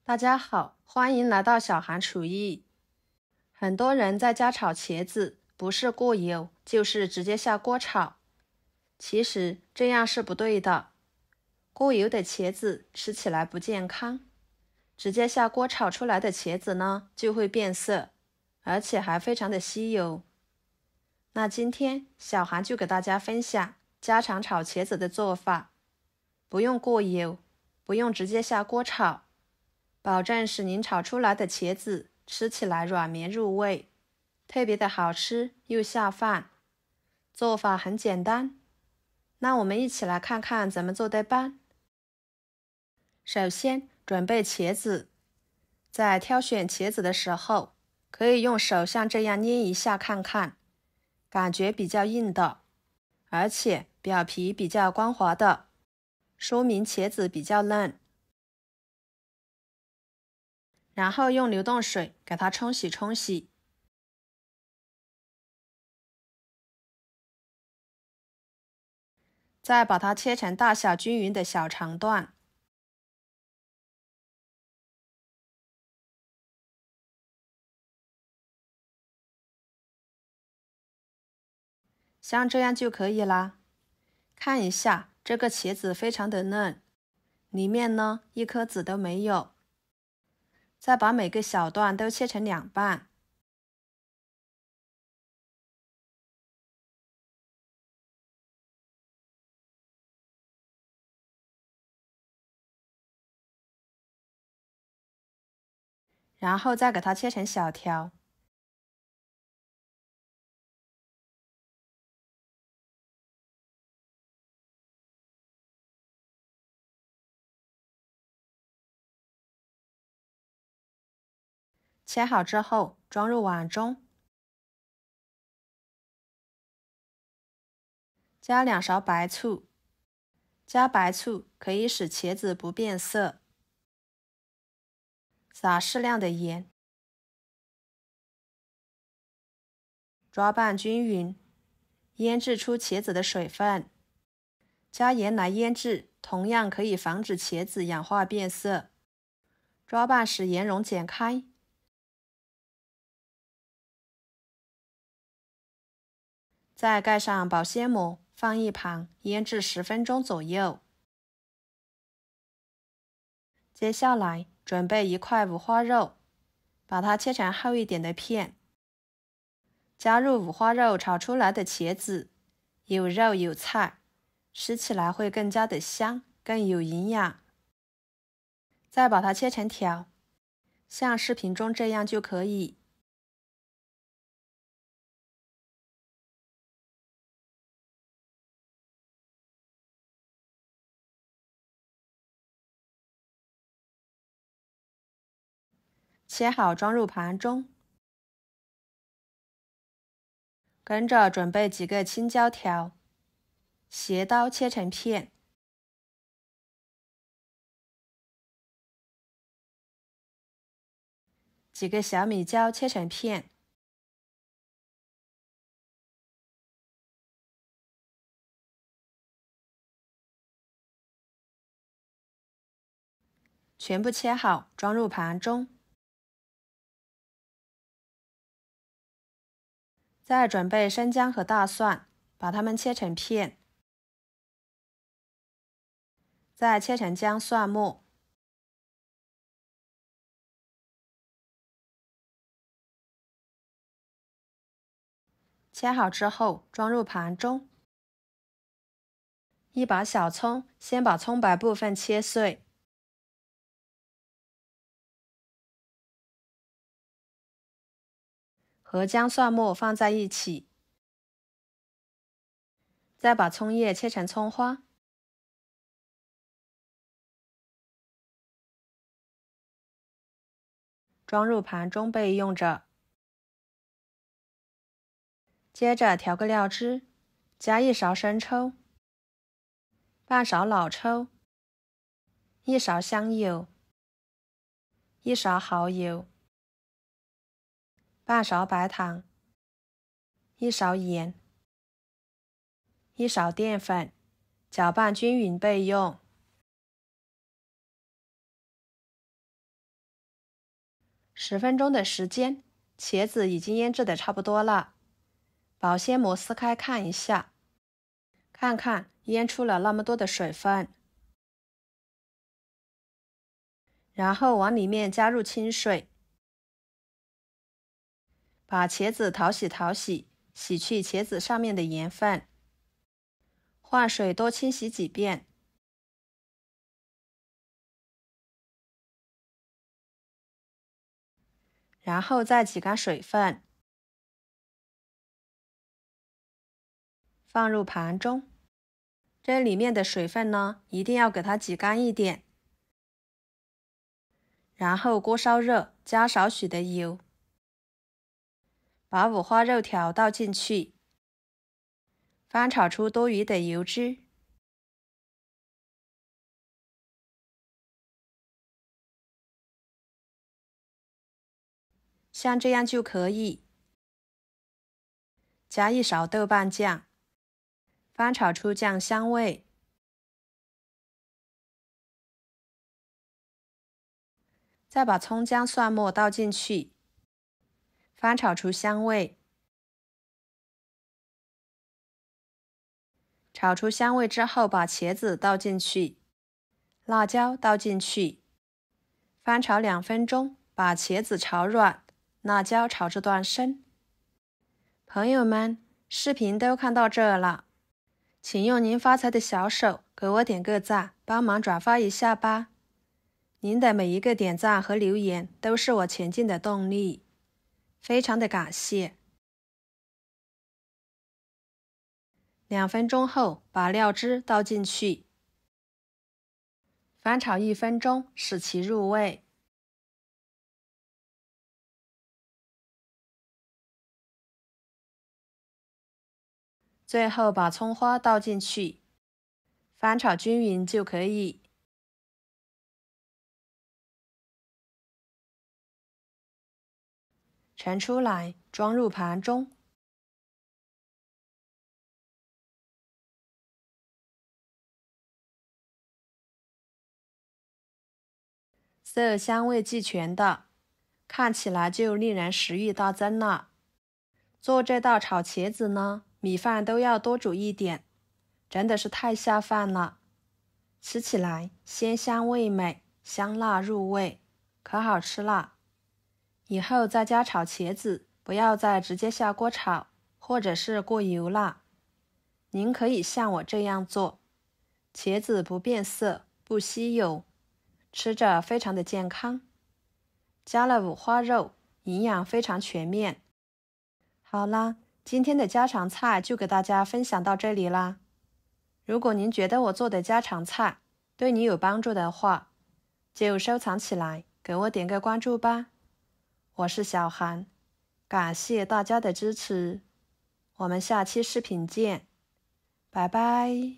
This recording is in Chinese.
大家好，欢迎来到小韩厨艺。很多人在家炒茄子，不是过油，就是直接下锅炒。其实这样是不对的。过油的茄子吃起来不健康，直接下锅炒出来的茄子呢，就会变色，而且还非常的吸油。那今天小韩就给大家分享家常炒茄子的做法，不用过油，不用直接下锅炒。保证使您炒出来的茄子吃起来软绵入味，特别的好吃又下饭。做法很简单，那我们一起来看看怎么做的吧。首先准备茄子，在挑选茄子的时候，可以用手像这样捏一下看看，感觉比较硬的，而且表皮比较光滑的，说明茄子比较嫩。然后用流动水给它冲洗冲洗，再把它切成大小均匀的小长段。像这样就可以啦。看一下，这个茄子非常的嫩，里面呢一颗籽都没有。再把每个小段都切成2半。然后再给它切成小条。切好之后装入碗中，加2勺白醋。加白醋可以使茄子不变色。撒适量的盐，抓拌均匀，腌制出茄子的水分。加盐来腌制，同样可以防止茄子氧化变色。抓拌时盐溶解开。再盖上保鲜膜，放一旁腌制10分钟左右。接下来准备1块五花肉，把它切成厚一点的片。加入五花肉炒出来的茄子，有肉有菜，吃起来会更加的香，更有营养。再把它切成条，像视频中这样就可以。切好装入盘中，跟着准备几个青椒条，斜刀切成片。几个小米椒切成片。全部切好装入盘中。再准备生姜和大蒜，把它们切成片。再切成姜蒜末。切好之后装入盘中。一把小葱，先把葱白部分切碎。和姜蒜末放在一起。再把葱叶切成葱花。装入盘中备用着。接着调个料汁，加1勺生抽，半勺老抽，1勺香油，1勺蚝油，半勺白糖，1勺盐，1勺淀粉，搅拌均匀备用。10分钟的时间，茄子已经腌制的差不多了。保鲜膜撕开看一下，看看腌出了那么多的水分。然后往里面加入清水，把茄子淘洗，洗去茄子上面的盐分，换水多清洗几遍。然后再挤干水分，放入盘中。这里面的水分呢，一定要给它挤干一点。然后锅烧热，加少许的油，把五花肉条倒进去，翻炒出多余的油脂。像这样就可以。加1勺豆瓣酱，翻炒出酱香味。再把葱姜蒜末倒进去，翻炒出香味。炒出香味之后，把茄子倒进去，辣椒倒进去，翻炒2分钟，把茄子炒软，辣椒炒至断生。朋友们，视频都看到这了，请用您发财的小手给我点个赞，帮忙转发一下吧。您的每一个点赞和留言都是我前进的动力，非常的感谢。2分钟后，把料汁倒进去，翻炒1分钟，使其入味。最后把葱花倒进去，翻炒均匀就可以。盛出来，装入盘中。色香味俱全的，看起来就令人食欲大增了。做这道炒茄子呢，米饭都要多煮一点，真的是太下饭了。吃起来鲜香味美，香辣入味，可好吃了。以后在家炒茄子，不要再直接下锅炒，或者是过油了。您可以像我这样做，茄子不变色，不吸油，吃着非常的健康。加了五花肉，营养非常全面。好啦，今天的家常菜就给大家分享到这里啦。如果您觉得我做的家常菜对你有帮助的话，就收藏起来，给我点个关注吧。我是小韩，感谢大家的支持，我们下期视频见，拜拜。